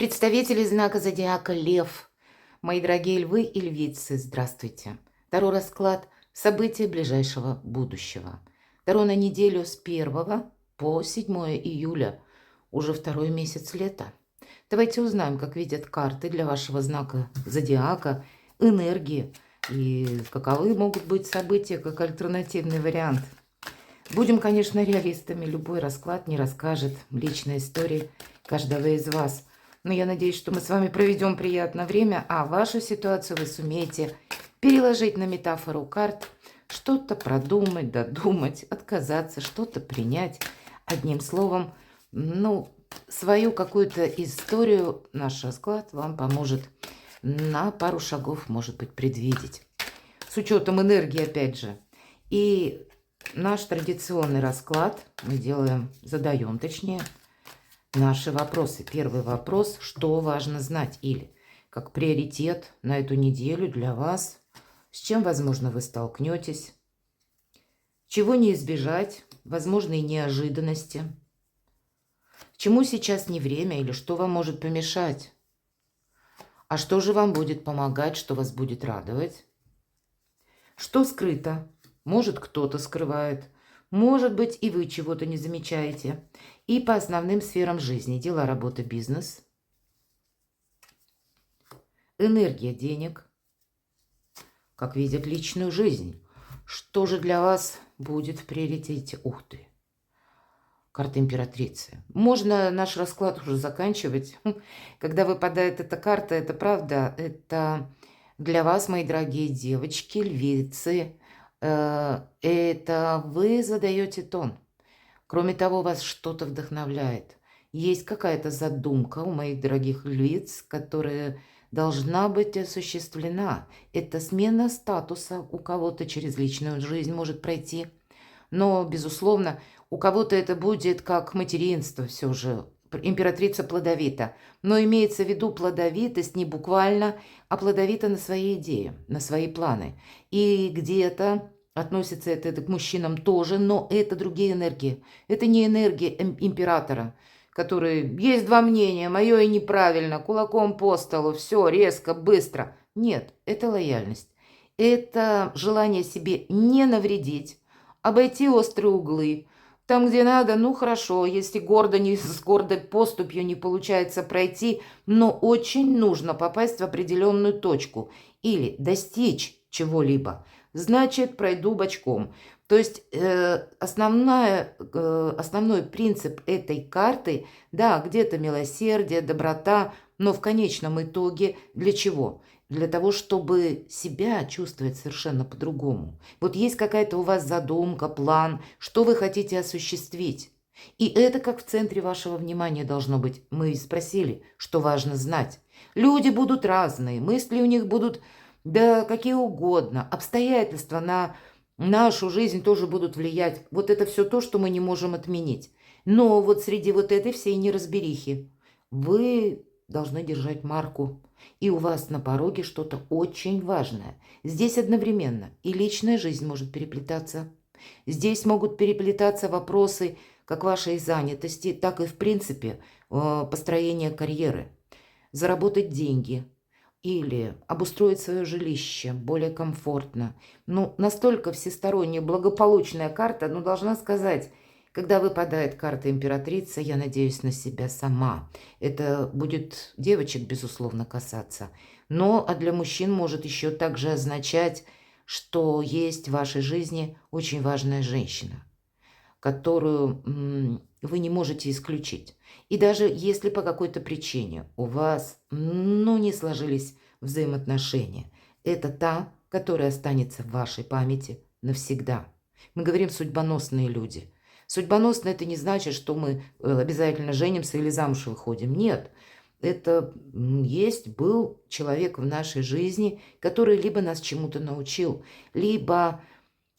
Представители знака зодиака Лев. Мои дорогие львы и львицы, здравствуйте. Таро расклад события ближайшего будущего. Таро на неделю с 1 по 7 июля, уже второй месяц лета. Давайте узнаем, как видят карты для вашего знака зодиака, энергии и каковы могут быть события как альтернативный вариант. Будем, конечно, реалистами. Любой расклад не расскажет личной истории каждого из вас. Но я надеюсь, что мы с вами проведем приятное время, а вашу ситуацию вы сумеете переложить на метафору карт, что-то продумать, додумать, отказаться, что-то принять. Одним словом, свою какую-то историю наш расклад вам поможет на пару шагов, может быть, предвидеть. С учетом энергии, опять же. И наш традиционный расклад мы задаем наши вопросы. Первый вопрос: что важно знать? Или как приоритет на эту неделю для вас, с чем, возможно, вы столкнетесь, чего не избежать, возможные неожиданности, чему сейчас не время или что вам может помешать, а что же вам будет помогать, что вас будет радовать, что скрыто, может, кто-то скрывает, может быть, и вы чего-то не замечаете. И по основным сферам жизни: дела, работа, бизнес, энергия денег, как видят личную жизнь. Что же для вас будет в приоритете? Ух ты! Карта императрицы. Можно наш расклад уже заканчивать. Когда выпадает эта карта, это правда, это для вас, мои дорогие девочки, львицы, это вы задаете тон. Кроме того, вас что-то вдохновляет. Есть какая-то задумка у моих дорогих львиц, которая должна быть осуществлена. Это смена статуса у кого-то через личную жизнь может пройти. Но, безусловно, у кого-то это будет как материнство все же. Императрица плодовита. Но имеется в виду плодовитость не буквально, а плодовита на свои идеи, на свои планы. И где-то относится это к мужчинам тоже, но это другие энергии. Это не энергия императора, который есть два мнения, мое и неправильно, кулаком по столу, все резко, быстро. Нет, это лояльность. Это желание себе не навредить, обойти острые углы. Там, где надо, ну хорошо, если с гордой поступью не получается пройти, но очень нужно попасть в определенную точку или достичь чего-либо, значит, пройду бочком. То есть основной принцип этой карты, да, где-то милосердие, доброта, но в конечном итоге для чего? Для того, чтобы себя чувствовать совершенно по-другому. Вот есть какая-то у вас задумка, план, что вы хотите осуществить. И это как в центре вашего внимания должно быть. Мы спросили, что важно знать. Люди будут разные, мысли у них будут, да, какие угодно. Обстоятельства на нашу жизнь тоже будут влиять. Вот это все то, что мы не можем отменить. Но вот среди вот этой всей неразберихи вы должны держать марку. И у вас на пороге что-то очень важное. Здесь одновременно и личная жизнь может переплетаться. Здесь могут переплетаться вопросы как вашей занятости, так и, в принципе, построения карьеры. Заработать деньги или обустроить свое жилище более комфортно. Настолько всесторонняя, благополучная карта, должна сказать, когда выпадает карта императрица, я надеюсь на себя сама. Это будет девочек, безусловно, касаться. А для мужчин может еще также означать, что есть в вашей жизни очень важная женщина, которую вы не можете исключить. И даже если по какой-то причине у вас, не сложились взаимоотношения, это та, которая останется в вашей памяти навсегда. Мы говорим «судьбоносные люди». Судьбоносно — это не значит, что мы обязательно женимся или замуж выходим. Нет, это был человек в нашей жизни, который либо нас чему-то научил, либо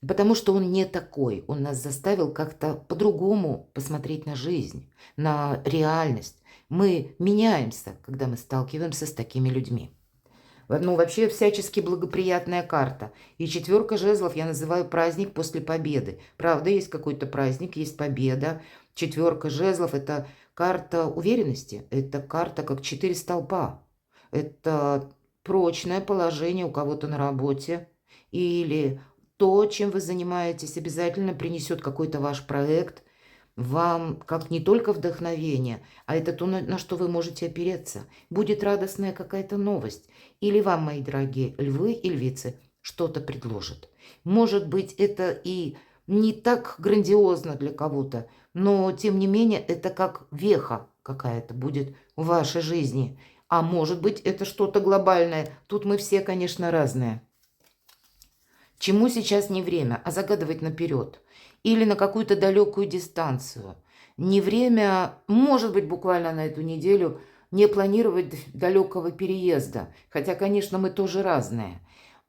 потому что он не такой. Он нас заставил как-то по-другому посмотреть на жизнь, на реальность. Мы меняемся, когда мы сталкиваемся с такими людьми. Вообще всячески благоприятная карта. И 4 жезлов я называю праздник после победы. Правда, есть какой-то праздник, есть победа. 4 жезлов — это Карта уверенности– это карта как 4 столпа. Это прочное положение у кого-то на работе или то, чем вы занимаетесь, обязательно принесет какой-то ваш проект вам как не только вдохновение, а это то, на что вы можете опереться. Будет радостная какая-то новость. Или вам, мои дорогие львы и львицы, что-то предложат. Может быть, это и не так грандиозно для кого-то, но, тем не менее, это как веха какая-то будет в вашей жизни. А может быть, это что-то глобальное. Тут мы все, конечно, разные. Чему сейчас не время, а загадывать наперед. Или на какую-то далекую дистанцию. Не время, может быть, буквально на эту неделю, не планировать далекого переезда. Хотя, конечно, мы тоже разные.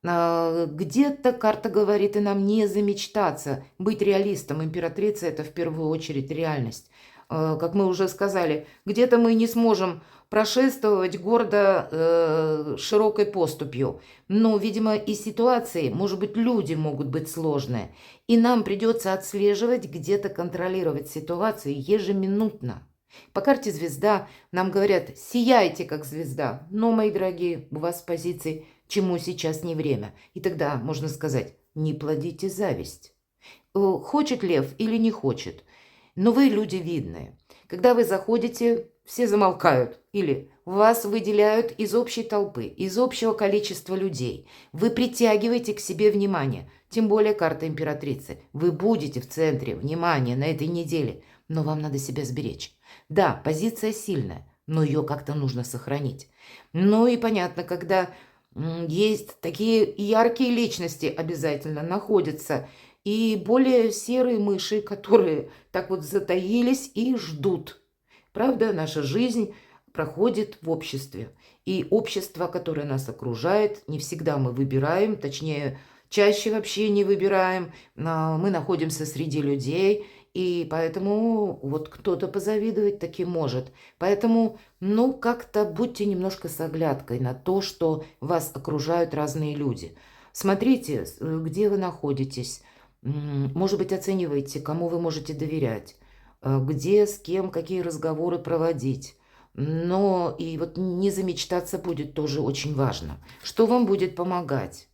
Где-то карта говорит и нам не замечтаться, быть реалистом. Императрица– это в первую очередь реальность. Как мы уже сказали, где-то мы не сможем прошествовать гордо широкой поступью. Но, видимо, и ситуации, может быть, люди могут быть сложные. И нам придется отслеживать, где-то контролировать ситуацию ежеминутно. По карте звезда нам говорят: сияйте, как звезда. Но, мои дорогие, у вас с позиции чему сейчас не время. И тогда можно сказать: не плодите зависть. Хочет лев или не хочет. Но вы люди видные. Когда вы заходите, все замолкают. Или вас выделяют из общей толпы, из общего количества людей. Вы притягиваете к себе внимание. Тем более карта императрицы. Вы будете в центре внимания на этой неделе. Но вам надо себя сберечь. Да, позиция сильная, но ее как-то нужно сохранить. Ну и понятно, когда есть такие яркие личности, обязательно находятся, и более серые мыши, которые так вот затаились и ждут. Правда, наша жизнь проходит в обществе. И общество, которое нас окружает, не всегда мы выбираем, точнее, чаще вообще не выбираем. Мы находимся среди людей, и поэтому вот кто-то позавидовать таки может. Поэтому, ну, как-то будьте немножко с оглядкой на то, что вас окружают разные люди. Смотрите, где вы находитесь. Может быть, оценивайте, кому вы можете доверять, где, с кем, какие разговоры проводить. Но и вот не замечтаться будет тоже очень важно. Что вам будет помогать?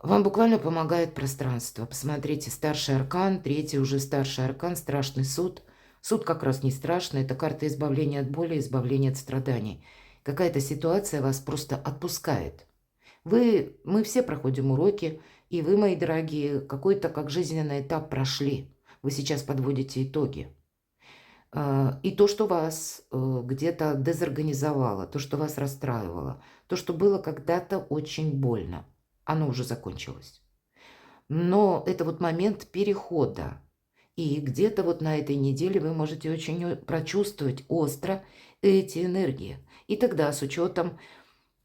Вам буквально помогает пространство. Посмотрите, старший аркан, третий уже старший аркан, страшный суд. Суд как раз не страшный, это карта избавления от боли, избавления от страданий. Какая-то ситуация вас просто отпускает. Мы все проходим уроки, и вы, мои дорогие, какой-то как жизненный этап прошли. Вы сейчас подводите итоги. И то, что вас где-то дезорганизовало, то, что вас расстраивало, то, что было когда-то очень больно, оно уже закончилось. Но это вот момент перехода. И где-то вот на этой неделе вы можете очень прочувствовать остро эти энергии. И тогда с учетом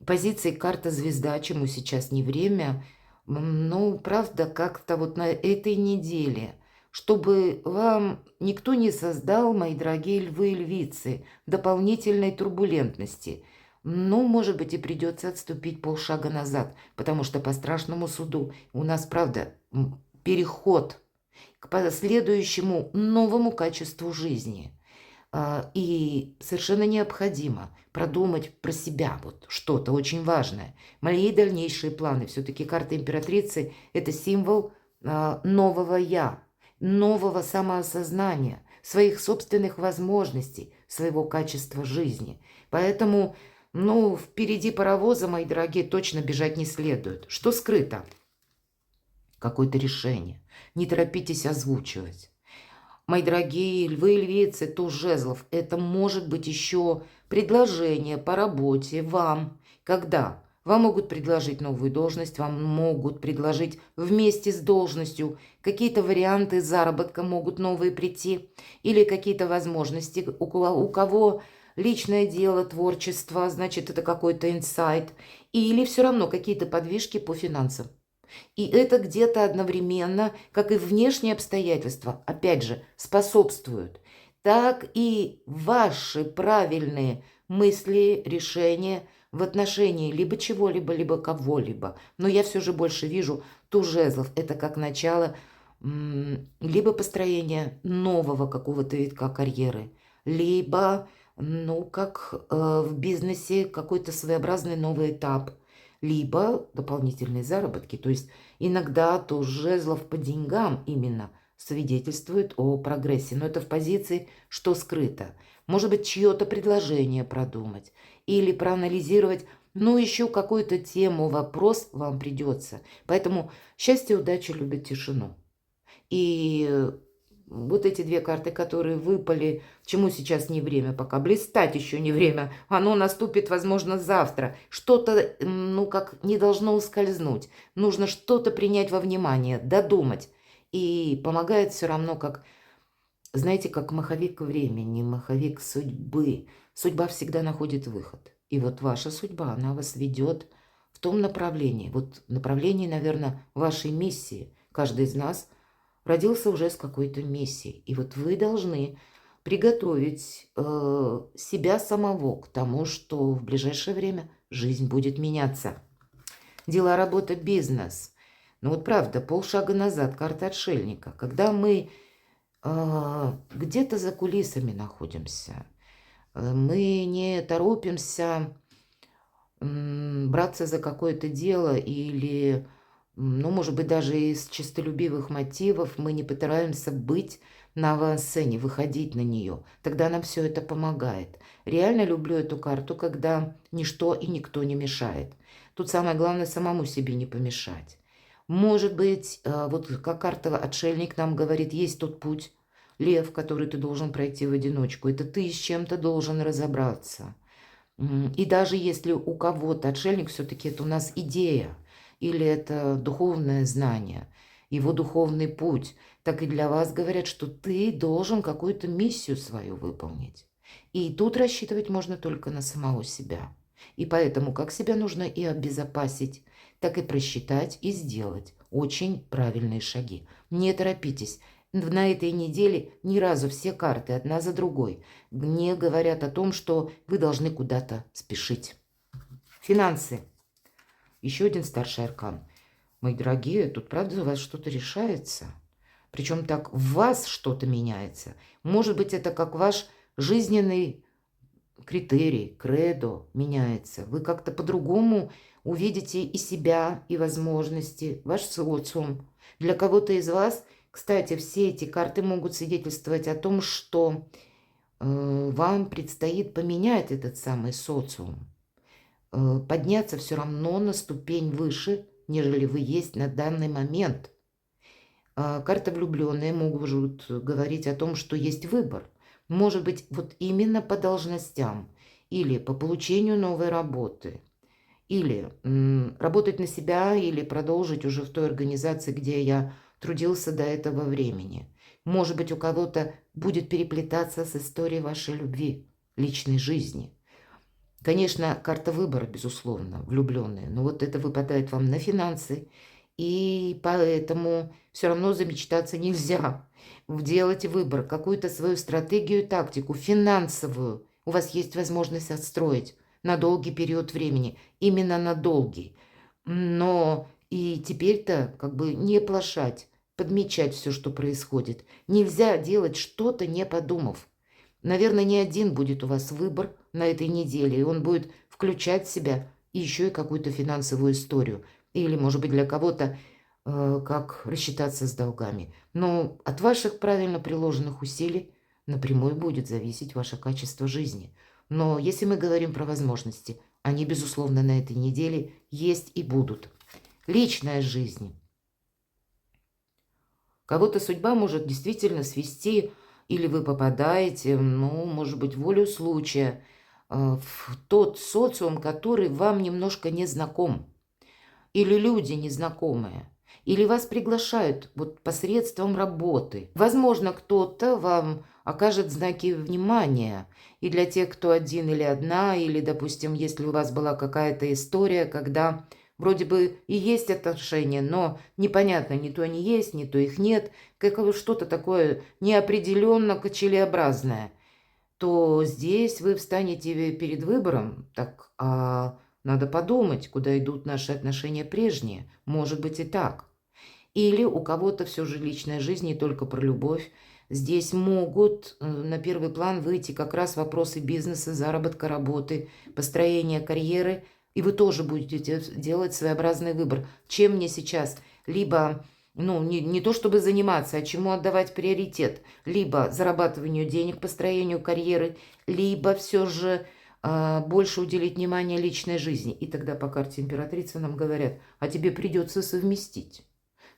позиции карта звезда, чему сейчас не время, ну, правда, как-то вот на этой неделе, чтобы вам никто не создал, мои дорогие львы и львицы, дополнительной турбулентности. Ну, может быть, и придется отступить полшага назад, потому что по страшному суду у нас, правда, переход к последующему новому качеству жизни. И совершенно необходимо продумать про себя вот что-то очень важное. Мои дальнейшие планы. Все-таки карта императрицы– это символ нового «я», нового самоосознания, своих собственных возможностей, своего качества жизни. Поэтому, ну, впереди паровоза, мои дорогие, точно бежать не следует. Что скрыто? Какое-то решение. Не торопитесь озвучивать. Мои дорогие львы и львицы, туз жезлов, это может быть еще предложение по работе вам. Когда? Вам могут предложить новую должность, вам могут предложить вместе с должностью. Какие-то варианты заработка могут новые прийти. Или какие-то возможности. У кого личное дело, творчество, значит, это какой-то инсайт. Или все равно какие-то подвижки по финансам. И это где-то одновременно, как и внешние обстоятельства, опять же, способствуют, так и ваши правильные мысли, решения в отношении либо чего-либо, либо кого-либо. Но я все же больше вижу туз жезлов. Это как начало либо построение нового какого-то витка карьеры, либо, ну, как в бизнесе какой-то своеобразный новый этап, либо дополнительные заработки. То есть иногда то жезлов по деньгам именно свидетельствует о прогрессе. Но это в позиции, что скрыто. Может быть, чье-то предложение продумать или проанализировать, ну, еще какую-то тему, вопрос вам придется. Поэтому счастье, удача любит тишину. И вот эти две карты, которые выпали, чему сейчас не время пока, блистать еще не время, оно наступит, возможно, завтра. Что-то, ну, как не должно ускользнуть. Нужно что-то принять во внимание, додумать. И помогает все равно, как, знаете, как маховик времени, маховик судьбы. Судьба всегда находит выход. И вот ваша судьба, она вас ведет в том направлении. Вот направлении, наверное, вашей миссии. Каждый из нас родился уже с какой-то миссией. И вот вы должны приготовить себя самого к тому, что в ближайшее время жизнь будет меняться. Дела, работа, бизнес. Ну вот правда, полшага назад, карта отшельника. Когда мы где-то за кулисами находимся, мы не торопимся браться за какое-то дело или, ну, может быть, даже из честолюбивых мотивов мы не пытаемся быть на авансцене, выходить на нее. Тогда нам все это помогает. Реально люблю эту карту, когда ничто и никто не мешает. Тут самое главное самому себе не помешать. Может быть, вот как карта «Отшельник» нам говорит, есть тот путь, лев, который ты должен пройти в одиночку. Это ты с чем-то должен разобраться. И даже если у кого-то отшельник, все-таки это у нас идея или это духовное знание, его духовный путь, так и для вас говорят, что ты должен какую-то миссию свою выполнить. И тут рассчитывать можно только на самого себя. И поэтому как себя нужно и обезопасить, так и просчитать и сделать очень правильные шаги. Не торопитесь. На этой неделе ни разу все карты одна за другой не говорят о том, что вы должны куда-то спешить. Финансы. Еще один старший аркан. Мои дорогие, тут правда у вас что-то решается. Причем так в вас что-то меняется. Может быть, это как ваш жизненный критерий, кредо меняется. Вы как-то по-другому увидите и себя, и возможности, ваш социум. Для кого-то из вас, кстати, все эти карты могут свидетельствовать о том, что вам предстоит поменять этот самый социум. Подняться все равно на ступень выше, нежели вы есть на данный момент. Карты влюбленные могут говорить о том, что есть выбор. Может быть, вот именно по должностям или по получению новой работы, или работать на себя, или продолжить уже в той организации, где я трудился до этого времени. Может быть, у кого-то будет переплетаться с историей вашей любви, личной жизни. Конечно, карта выбора, безусловно, влюбленные, но вот это выпадает вам на финансы, и поэтому все равно замечтаться нельзя. Делать выбор, какую-то свою стратегию, тактику, финансовую. У вас есть возможность отстроить на долгий период времени, именно на долгий. Но и теперь-то как бы не плашать, подмечать все, что происходит. Нельзя делать что-то, не подумав. Наверное, не один будет у вас выбор на этой неделе, и он будет включать в себя еще и какую-то финансовую историю. Или, может быть, для кого-то как рассчитаться с долгами. Но от ваших правильно приложенных усилий напрямую будет зависеть ваше качество жизни. Но если мы говорим про возможности, они, безусловно, на этой неделе есть и будут. Личная жизнь. Кого-то судьба может действительно свести, или вы попадаете, ну, может быть, волю случая, в тот социум, который вам немножко не знаком, или люди незнакомые, или вас приглашают вот посредством работы. Возможно, кто-то вам окажет знаки внимания, и для тех, кто один или одна, или, допустим, если у вас была какая-то история, когда вроде бы и есть отношения, но непонятно, ни то они есть, ни то их нет, как что-то такое неопределенно качелеобразное, то здесь вы встанете перед выбором, так, надо подумать, куда идут наши отношения прежние. Может быть и так. Или у кого-то все же личная жизнь не только про любовь. Здесь могут на первый план выйти как раз вопросы бизнеса, заработка, работы, построения карьеры. И вы тоже будете делать своеобразный выбор. Чем мне сейчас либо, ну, не то чтобы заниматься, а чему отдавать приоритет. Либо зарабатыванию денег, построению карьеры, либо все же больше уделить внимание личной жизни. И тогда по карте императрицы нам говорят, а тебе придется совместить.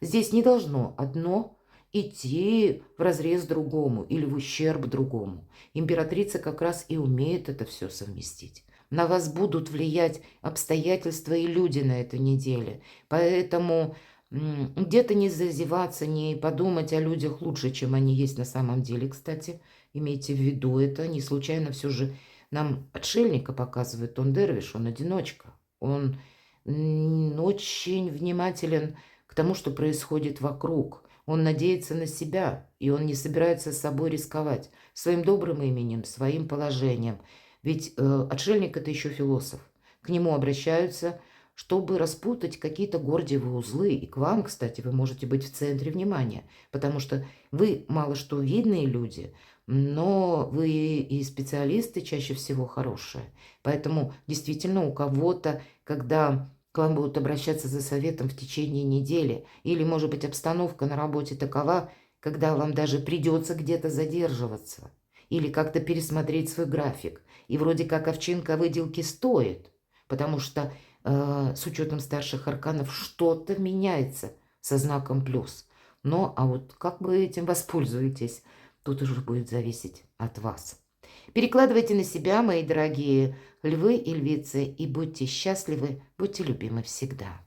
Здесь не должно одно идти вразрез другому или в ущерб другому. Императрица как раз и умеет это все совместить. На вас будут влиять обстоятельства и люди на этой неделе. Поэтому где-то не зазеваться, не подумать о людях лучше, чем они есть на самом деле. Кстати, имейте в виду это. Не случайно все же нам отшельника показывает. Он дервиш, он одиночка. Он очень внимателен к тому, что происходит вокруг. Он надеется на себя, и он не собирается с собой рисковать. Своим добрым именем, своим положением. Ведь отшельник – это еще философ. К нему обращаются, чтобы распутать какие-то гордиевые узлы. И к вам, кстати, вы можете быть в центре внимания, потому что вы мало что видные люди, но вы и специалисты чаще всего хорошие. Поэтому действительно у кого-то, когда к вам будут обращаться за советом в течение недели, или, может быть, обстановка на работе такова, когда вам даже придется где-то задерживаться, или как-то пересмотреть свой график. И вроде как овчинка выделки стоит, потому что с учетом старших арканов что-то меняется со знаком плюс. Но, а вот как вы этим воспользуетесь, тут уже будет зависеть от вас. Перекладывайте на себя, мои дорогие львы и львицы, и будьте счастливы, будьте любимы всегда.